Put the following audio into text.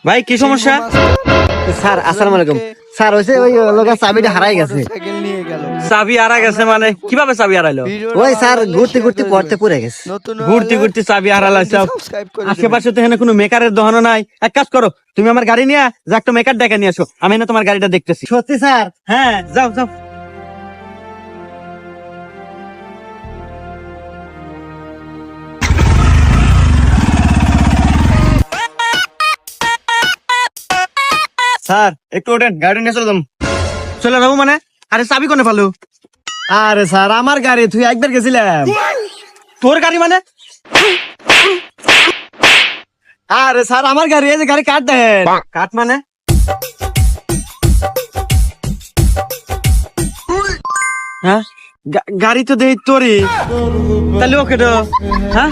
ভাই কি সমস্যা? স্যার আসসালামু আলাইকুম। স্যার হইছে ওই লোকের চাবিটা হারাই গেছে। চাবি হারা গেছে মানে কিভাবে চাবি হারাইলো? ওই স্যার ঘুরতে ঘুরতে পড়তে পড়ে গেছে। ঘুরতে ঘুরতে চাবি হারাইছে। আশেপাশে তো এখানে কোনো মেকারের দোকানও নাই। এক কাজ করো, তুমি আমার গাড়ি নিয়ে যা একটা মেকার ডেকে নিয়ে আসো, আমি না তোমার গাড়িটা দেখতেছি। সত্যি স্যার? হ্যাঁ, যাও যাও। স্যার একটু ওঠেন, গাড়ি নিয়ে চলে যাম। চলে যাবো মানে? আরে চাবি কোনে ফালু? আরে স্যার আমার গাড়ি, তুই একবার গেছিলাম। তোর গাড়ি মানে? আরে স্যার আমার গাড়ি, এই যে গাড়ি কাট দেন। কাঠ মানে? হ্যাঁ, গাড়ি তো দেই তোরই, তাহলে ওকে তো হ্যাঁ